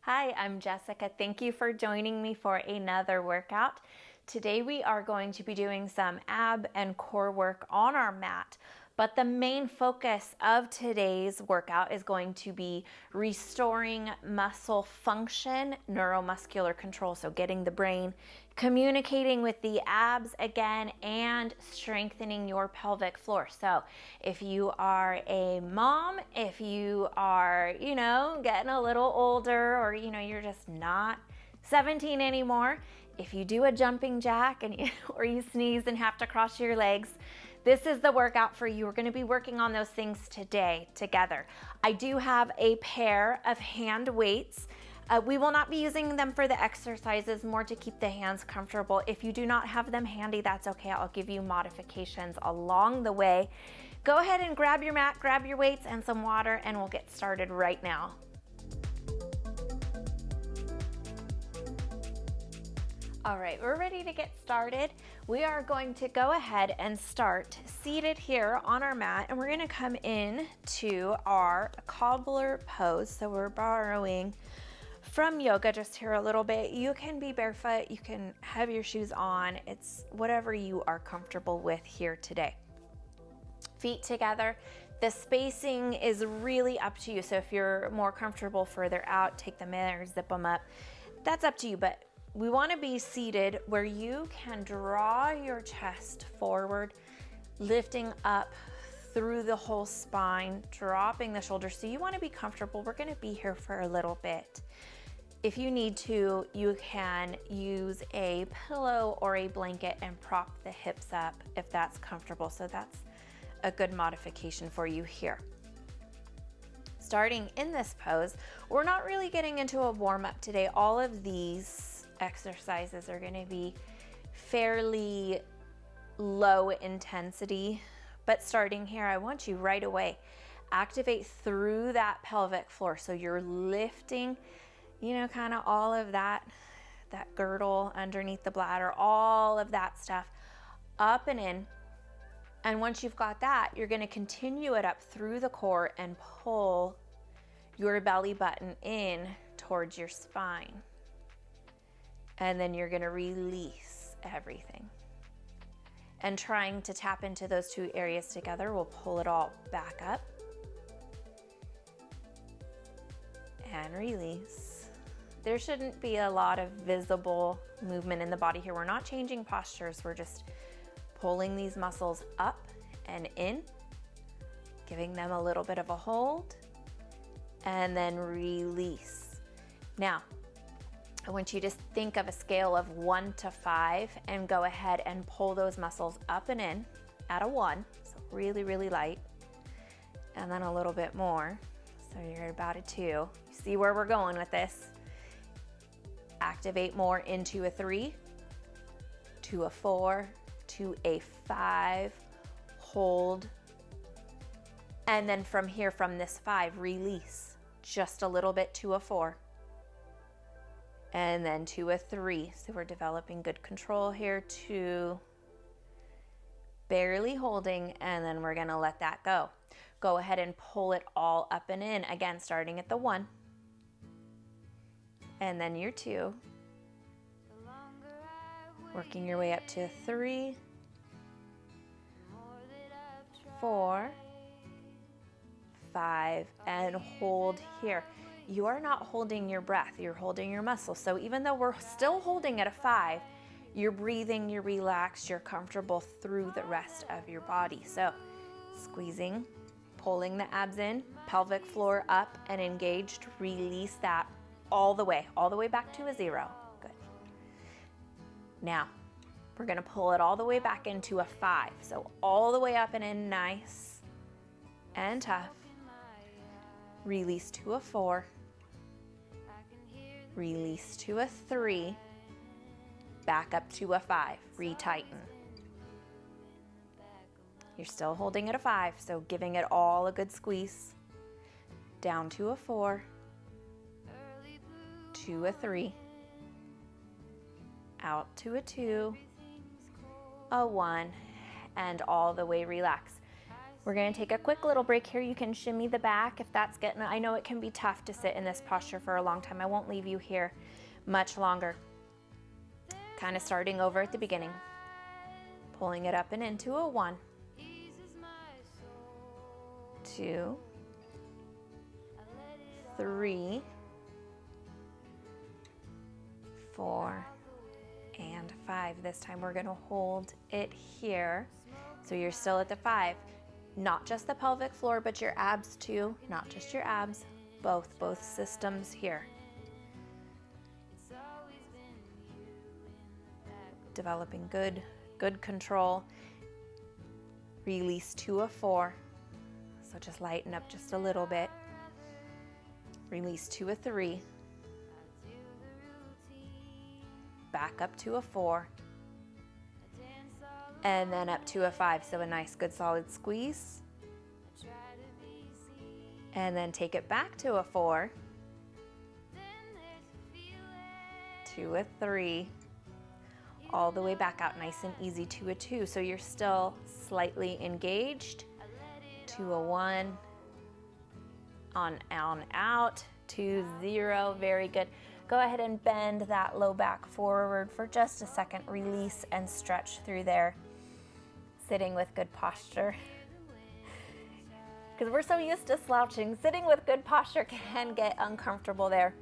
Hi, I'm Jessica. Thank you for joining me for another workout. Today we are going to be doing some ab and core work on our mat, but the main focus of today's workout is going to be restoring muscle function, neuromuscular control, so getting the brain communicating with the abs again and strengthening your pelvic floor. So if you are a mom, if you are, getting a little older, or, you're just not 17 anymore, if you do a jumping jack and or you sneeze and have to cross your legs, this is the workout for you. We're going to be working on those things today together. I do have a pair of hand weights. We will not be using them for the exercises, more to keep the hands comfortable. If you do not have them handy, that's okay. I'll give you modifications along the way. Go ahead and grab your mat, grab your weights and some water, and we'll get started right now. All right, we're ready to get started. We are going to go ahead and start seated here on our mat, and we're gonna come in to our cobbler pose. So we're borrowing from yoga just here a little bit. You can be barefoot, you can have your shoes on. It's whatever you are comfortable with here today. Feet together. The spacing is really up to you. So if you're more comfortable further out, take them in or zip them up. That's up to you, but we want to be seated where you can draw your chest forward, lifting up through the whole spine, dropping the shoulders. So you want to be comfortable. We're going to be here for a little bit. If you need to, you can use a pillow or a blanket and prop the hips up if that's comfortable. So that's a good modification for you here. Starting in this pose, we're not really getting into a warm-up today. All of these exercises are going to be fairly low intensity, but starting here, I want you right away, activate through that pelvic floor. So you're lifting, kind of all of that girdle underneath the bladder, all of that stuff up and in. And once you've got that, you're going to continue it up through the core and pull your belly button in towards your spine. And then you're going to release everything. And trying to tap into those two areas together, we'll pull it all back up and release. There shouldn't be a lot of visible movement in the body here. We're not changing postures. We're just pulling these muscles up and in, giving them a little bit of a hold, and then release. Now, I want you to think of a scale of 1 to 5 and go ahead and pull those muscles up and in at a 1, so really, really light, and then a little bit more, so you're at about a 2. You see where we're going with this. Activate more into a 3, to a 4, to a 5, hold, and then from here, from this 5, release just a little bit to a 4. And then to a 3. So we're developing good control here. 2, barely holding, and then we're gonna let that go. Go ahead and pull it all up and in. Again, starting at the 1. And then your 2. Working your way up to a 3, 4, 5, and hold here. You are not holding your breath, you're holding your muscles. So even though we're still holding at a 5, you're breathing, you're relaxed, you're comfortable through the rest of your body. So squeezing, pulling the abs in, pelvic floor up and engaged, release that all the way back to a 0. Good. Now, we're gonna pull it all the way back into a 5. So all the way up and in, nice and tough. Release to a 4. Release to a 3, back up to a 5, retighten. You're still holding at a 5, so giving it all a good squeeze. Down to a 4, to a 3, out to a 2, a 1, and all the way relax. We're gonna take a quick little break here. You can shimmy the back if that's getting, I know it can be tough to sit in this posture for a long time. I won't leave you here much longer. Kind of starting over at the beginning. Pulling it up and into a 1, 2, 3, 4, and 5. This time we're gonna hold it here. So you're still at the 5. Not just the pelvic floor, but your abs too. Not just your abs, both systems here. Developing good control. Release to a 4. So just lighten up just a little bit. Release to a 3. Back up to a 4. And then up to a 5. So a nice good solid squeeze. And then take it back to a 4. To a 3. All the way back out, nice and easy, to a 2. So you're still slightly engaged. To a 1. On out. To 0. Very good. Go ahead and bend that low back forward for just a second. Release and stretch through there. Sitting with good posture. Because we're so used to slouching, sitting with good posture can get uncomfortable there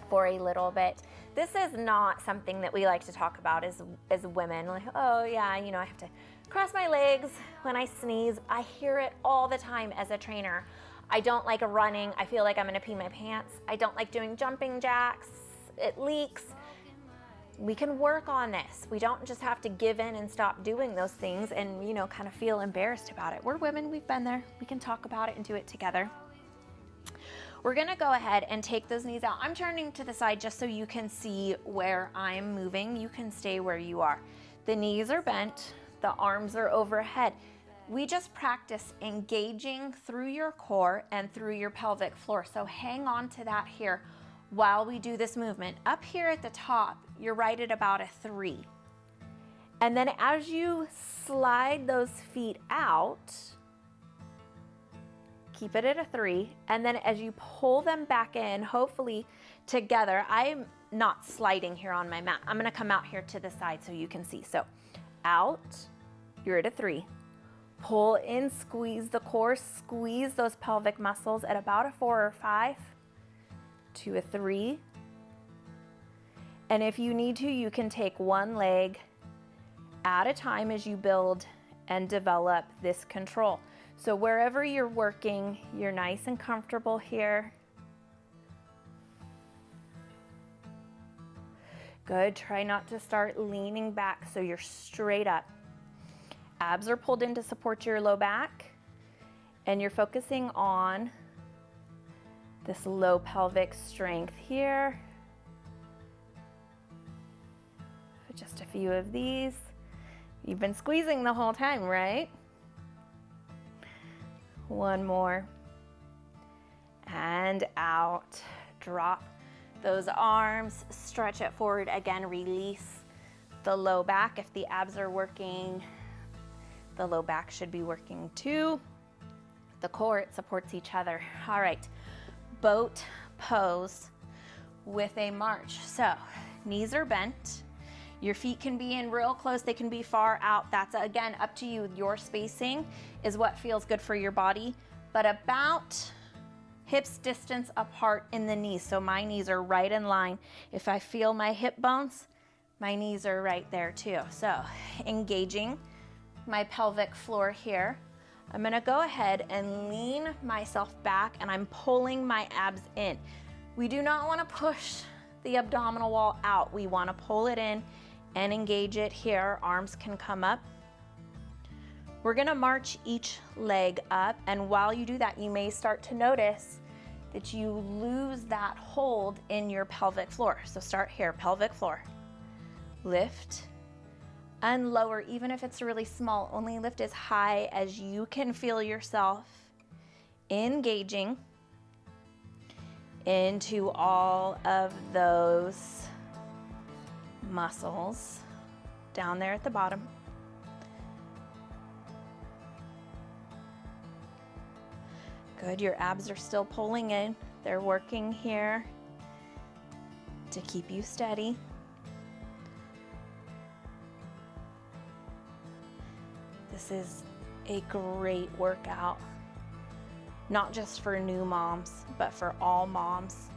for a little bit. This is not something that we like to talk about as women. Like, oh yeah, you know, I have to cross my legs when I sneeze. I hear it all the time as a trainer. I don't like running. I feel like I'm gonna pee my pants. I don't like doing jumping jacks. It leaks. We can work on this. We don't just have to give in and stop doing those things and, you know, kind of feel embarrassed about it. We're women, we've been there. We can talk about it and do it together. We're gonna go ahead and take those knees out. I'm turning to the side just so you can see where I'm moving. You can stay where you are. The knees are bent, the arms are overhead. We just practice engaging through your core and through your pelvic floor. So hang on to that here while we do this movement. Up here at the top, you're right at about a 3. And then as you slide those feet out, keep it at a 3. And then as you pull them back in, hopefully together, I'm not sliding here on my mat. I'm gonna come out here to the side so you can see. So out, you're at a 3. Pull in, squeeze the core, squeeze those pelvic muscles at about a 4 or 5 to a 3. And if you need to, you can take one leg at a time as you build and develop this control. So wherever you're working, you're nice and comfortable here. Good, try not to start leaning back so you're straight up. Abs are pulled in to support your low back, and you're focusing on this low pelvic strength here. Just a few of these. You've been squeezing the whole time, right? One more. And out. Drop those arms, stretch it forward again, release the low back. If the abs are working, the low back should be working too. The core, it supports each other. All right, boat pose with a march. So knees are bent. Your feet can be in real close, they can be far out. That's again up to you. Your spacing is what feels good for your body, but about hips distance apart in the knees. So my knees are right in line. If I feel my hip bones, my knees are right there too. So engaging my pelvic floor here. I'm gonna go ahead and lean myself back and I'm pulling my abs in. We do not wanna push the abdominal wall out. We wanna pull it in and engage it here. Arms can come up. We're gonna march each leg up, and while you do that, you may start to notice that you lose that hold in your pelvic floor. So start here, pelvic floor. Lift and lower, even if it's really small, only lift as high as you can feel yourself engaging into all of those muscles down there at the bottom. Good, your abs are still pulling in. They're working here to keep you steady. This is a great workout, not just for new moms, but for all moms.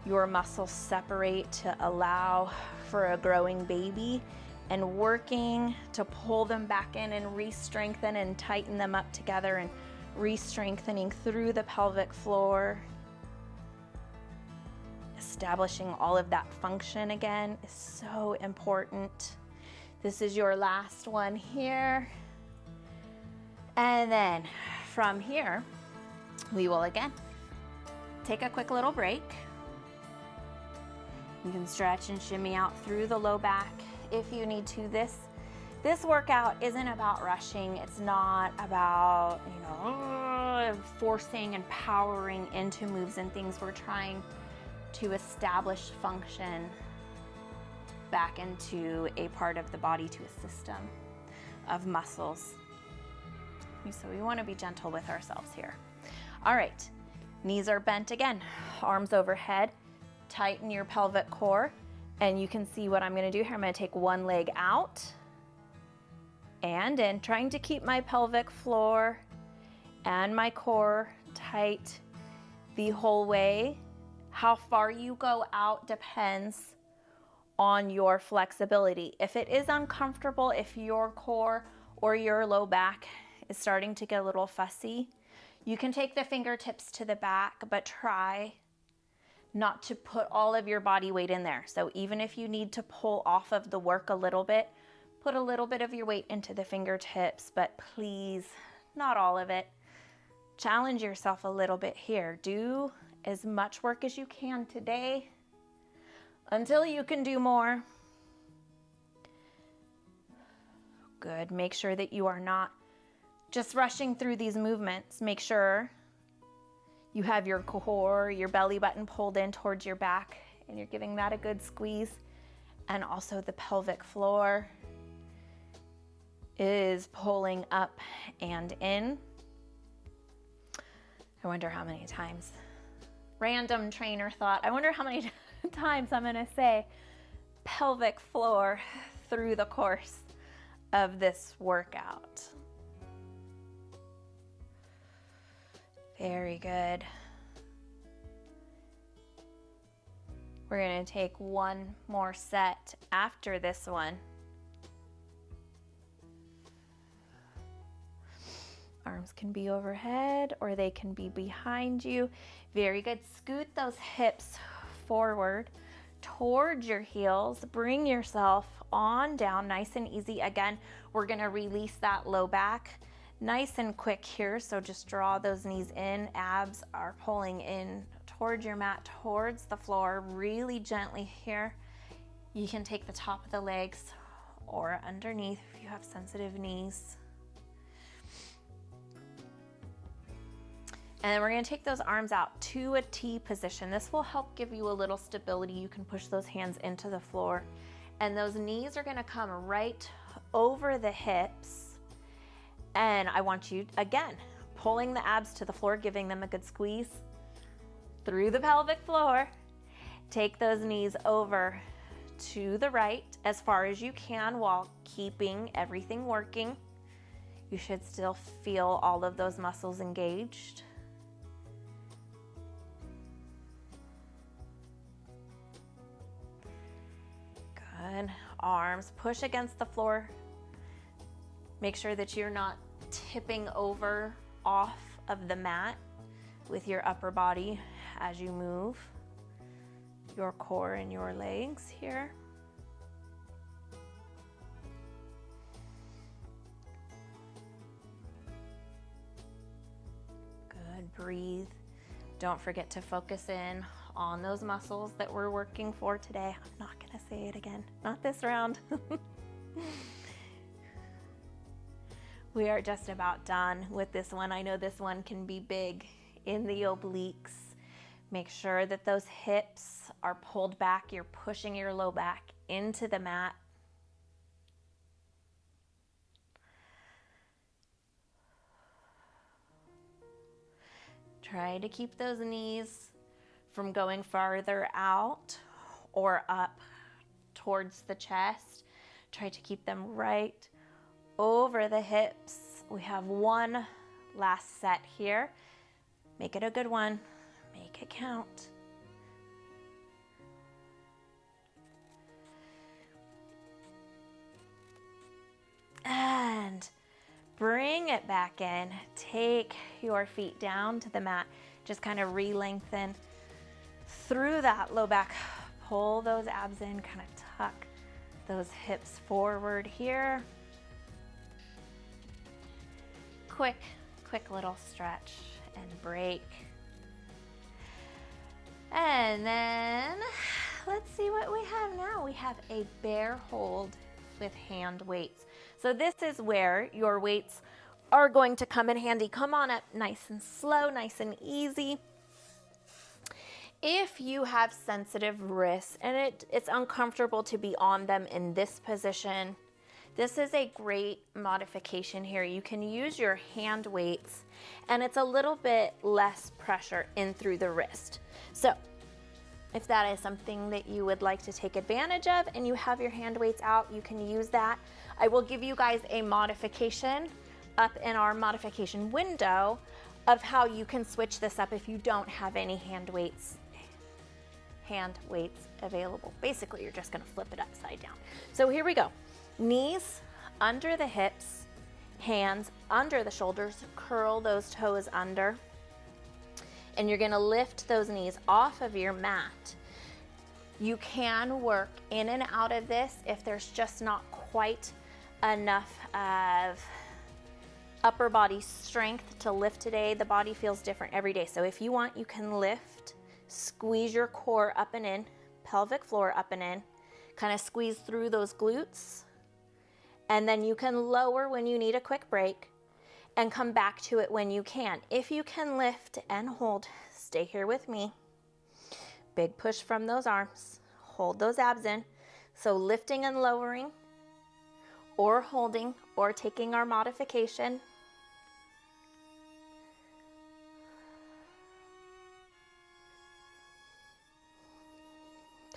Your muscles separate to allow for a growing baby, and working to pull them back in and re-strengthen and tighten them up together, and re-strengthening through the pelvic floor. Establishing all of that function again is so important. This is your last one here. And then from here, we will again take a quick little break. You can stretch and shimmy out through the low back if you need to. This workout isn't about rushing. It's not about, forcing and powering into moves and things. We're trying to establish function back into a part of the body, to a system of muscles. So we want to be gentle with ourselves here. All right, knees are bent again, arms overhead, tighten your pelvic core, and you can see what I'm going to do here. I'm going to take one leg out and in, trying to keep my pelvic floor and my core tight the whole way. How far you go out depends on your flexibility. If it is uncomfortable, if your core or your low back is starting to get a little fussy, you can take the fingertips to the back, but try not to put all of your body weight in there. So even if you need to pull off of the work a little bit, put a little bit of your weight into the fingertips, but please, not all of it. Challenge yourself a little bit here. Do as much work as you can today until you can do more. Good. Make sure that you are not just rushing through these movements. Make sure you have your core, your belly button pulled in towards your back, and you're giving that a good squeeze. And also the pelvic floor is pulling up and in. I wonder how many times, random trainer thought, I wonder how many times I'm gonna say pelvic floor through the course of this workout. Very good. We're going to take one more set after this one. Arms can be overhead or they can be behind you. Very good. Scoot those hips forward towards your heels. Bring yourself on down, nice and easy. Again, we're going to release that low back nice and quick here. So just draw those knees in. Abs are pulling in towards your mat, towards the floor, really gently here. You can take the top of the legs or underneath if you have sensitive knees. And then we're going to take those arms out to a T position. This will help give you a little stability. You can push those hands into the floor. And those knees are going to come right over the hips. And I want you, again, pulling the abs to the floor, giving them a good squeeze through the pelvic floor. Take those knees over to the right as far as you can while keeping everything working. You should still feel all of those muscles engaged. Good. Arms push against the floor. Make sure that you're not tipping over off of the mat with your upper body as you move your core and your legs here. Good. Breathe. Don't forget to focus in on those muscles that we're working for today. I'm not going to say it again. Not this round. We are just about done with this one. I know this one can be big in the obliques. Make sure that those hips are pulled back. You're pushing your low back into the mat. Try to keep those knees from going farther out or up towards the chest. Try to keep them right over the hips. We have one last set here. Make it a good one. Make it count. And bring it back in. Take your feet down to the mat. Just kind of re-lengthen through that low back. Pull those abs in, kind of tuck those hips forward here. Quick little stretch and break. And then let's see what we have now. We have a bear hold with hand weights. So this is where your weights are going to come in handy. Come on up nice and slow, nice and easy. If you have sensitive wrists and it's uncomfortable to be on them in this position, this is a great modification here. You can use your hand weights and it's a little bit less pressure in through the wrist. So if that is something that you would like to take advantage of and you have your hand weights out, you can use that. I will give you guys a modification up in our modification window of how you can switch this up if you don't have any hand weights available. Basically, you're just gonna flip it upside down. So here we go. Knees under the hips, hands under the shoulders, curl those toes under, and you're gonna lift those knees off of your mat. You can work in and out of this if there's just not quite enough of upper body strength to lift today. The body feels different every day. So if you want, you can lift, squeeze your core up and in, pelvic floor up and in, kind of squeeze through those glutes. And then you can lower when you need a quick break and come back to it when you can. If you can lift and hold, stay here with me. Big push from those arms. Hold those abs in. So lifting and lowering, or holding, or taking our modification.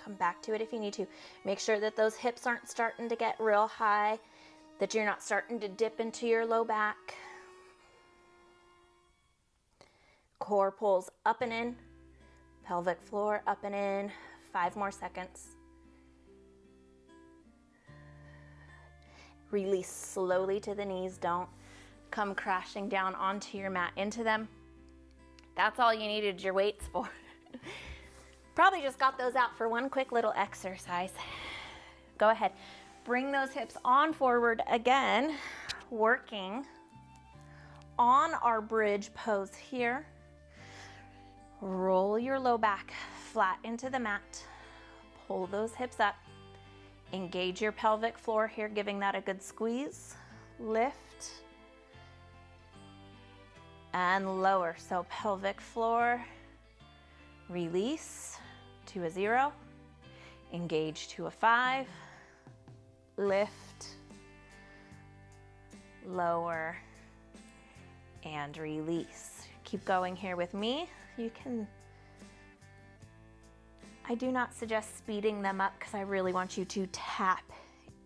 Come back to it if you need to. Make sure that those hips aren't starting to get real high, that you're not starting to dip into your low back. Core pulls up and in, pelvic floor up and in. 5 more seconds. Release slowly to the knees. Don't come crashing down onto your mat into them. That's all you needed your weights for. Probably just got those out for one quick little exercise. Go ahead. Bring those hips on forward again, working on our bridge pose here. Roll your low back flat into the mat. Pull those hips up. Engage your pelvic floor here, giving that a good squeeze. Lift and lower. So pelvic floor, release to a 0. Engage to a 5. Lift, lower, and release. Keep going here with me. You can, I do not suggest speeding them up because I really want you to tap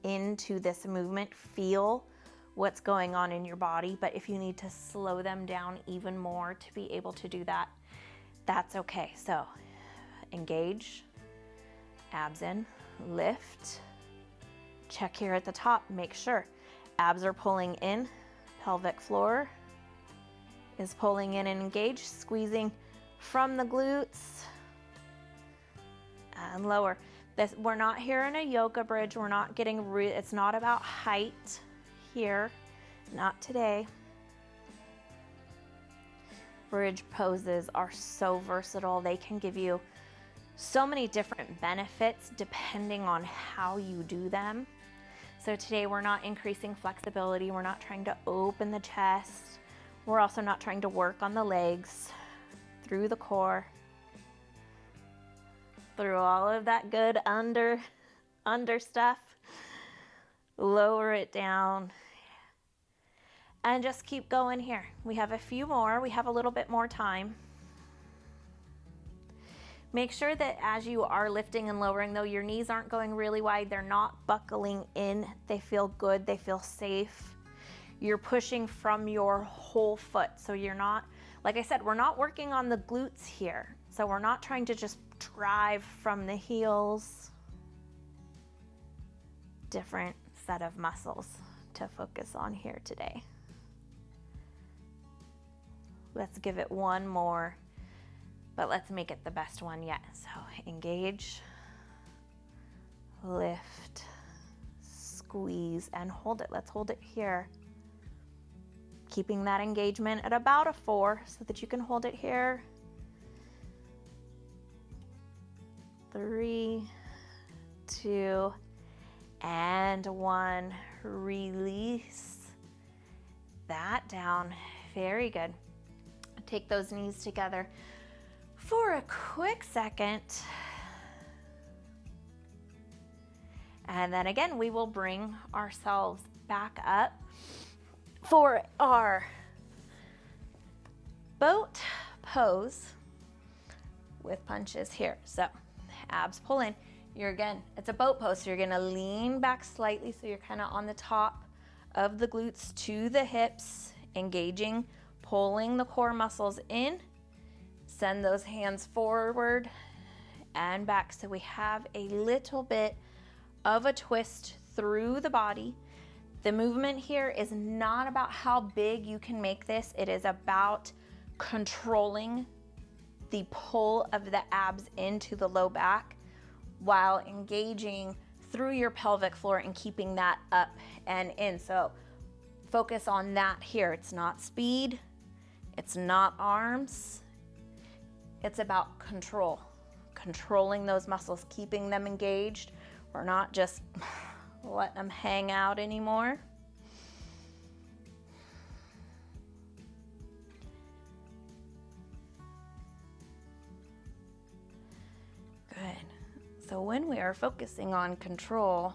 into this movement, feel what's going on in your body. But if you need to slow them down even more to be able to do that, that's okay. So engage, abs in, lift. Check here at the top, make sure abs are pulling in, pelvic floor is pulling in and engaged, squeezing from the glutes and lower. We're not here in a yoga bridge. We're not getting, it's not about height here, not today. Bridge poses are so versatile. They can give you so many different benefits depending on how you do them. So today we're not increasing flexibility. We're not trying to open the chest. We're also not trying to work on the legs, through the core, through all of that good under stuff. Lower it down and just keep going here. We have a few more. We have a little bit more time. Make sure that as you are lifting and lowering though, your knees aren't going really wide. They're not buckling in. They feel good. They feel safe. You're pushing from your whole foot. So you're not, like I said, we're not working on the glutes here. So we're not trying to just drive from the heels. Different set of muscles to focus on here today. Let's give it one more, but let's make it the best one yet. So engage, lift, squeeze, and hold it. Let's hold it here. Keeping that engagement at about a 4 so that you can hold it here. 3, 2, and 1. Release that down. Very good. Take those knees together for a quick second. And then again, we will bring ourselves back up for our boat pose with punches here. So abs pull in. You're again, it's a boat pose, so you're gonna lean back slightly so you're kind of on the top of the glutes to the hips, engaging, pulling the core muscles in. Send those hands forward and back so we have a little bit of a twist through the body. The movement here is not about how big you can make this. It is about controlling the pull of the abs into the low back while engaging through your pelvic floor and keeping that up and in. So focus on that here. It's not speed. It's not arms. It's about control. Controlling those muscles, keeping them engaged. We're not just letting them hang out anymore. Good. So when we are focusing on control,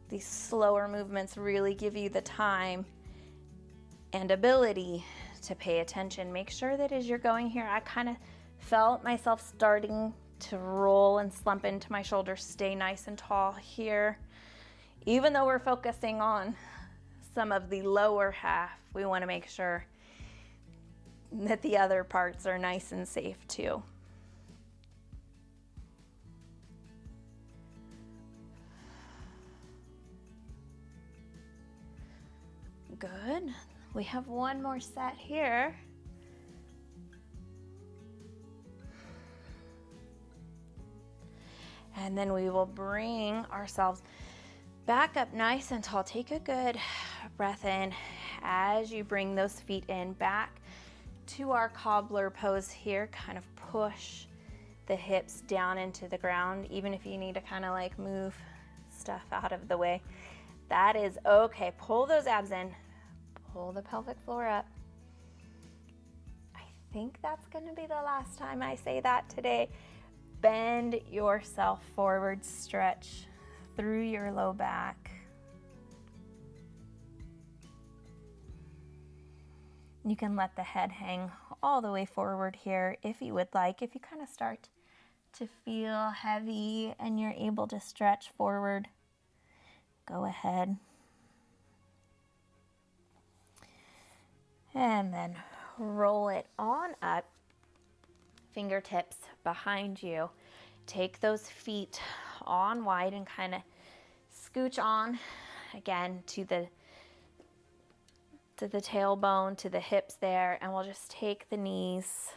these slower movements really give you the time and ability to pay attention. Make sure that as you're going here, I kind of felt myself starting to roll and slump into my shoulders. Stay nice and tall here. Even though we're focusing on some of the lower half, we want to make sure that the other parts are nice and safe too. Good. We have one more set here. And then we will bring ourselves back up nice and tall. Take a good breath in as you bring those feet in back to our cobbler pose here. Kind of push the hips down into the ground, even if you need to kind of like move stuff out of the way. That is okay. Pull those abs in. Pull the pelvic floor up. I think that's going to be the last time I say that today. Bend yourself forward, stretch through your low back. You can let the head hang all the way forward here if you would like. If you kind of start to feel heavy and you're able to stretch forward, go ahead. And then roll it on up, fingertips behind you. Take those feet on wide and kind of scooch on again to the tailbone, to the hips there, and we'll just take the knees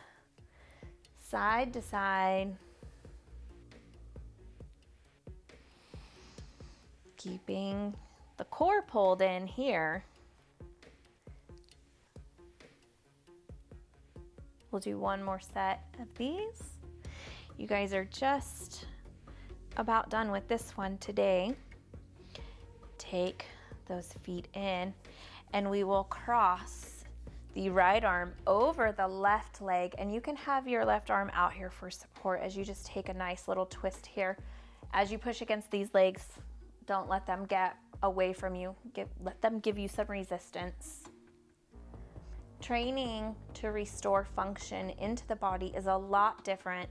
side to side, keeping the core pulled in here. We'll do one more set of these. You guys are just about done with this one today. Take those feet in and we will cross the right arm over the left leg, and you can have your left arm out here for support as you just take a nice little twist here. As you push against these legs, don't let them get away from you. Let them give you some resistance. Training to restore function into the body is a lot different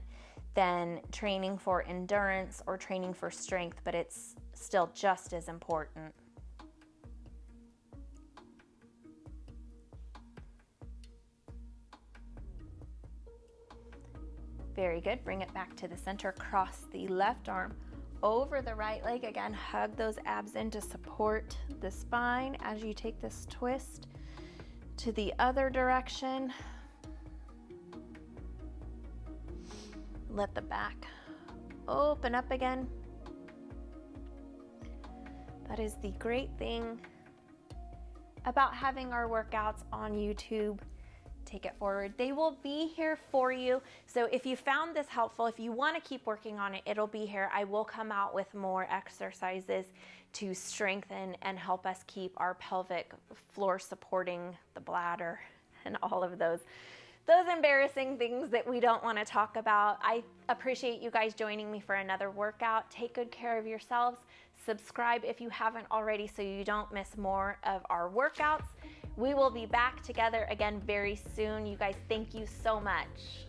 than training for endurance or training for strength, but it's still just as important. Very good. Bring it back to the center. Cross the left arm over the right leg. Again, hug those abs in to support the spine as you take this twist to the other direction. Let the back open up again. That is the great thing about having our workouts on YouTube. Take it forward. They will be here for you. So if you found this helpful, if you want to keep working on it, it'll be here. I will come out with more exercises to strengthen and help us keep our pelvic floor supporting the bladder and all of those embarrassing things that we don't want to talk about. I appreciate you guys joining me for another workout. Take good care of yourselves. Subscribe if you haven't already so you don't miss more of our workouts. We will be back together again very soon. You guys, thank you so much.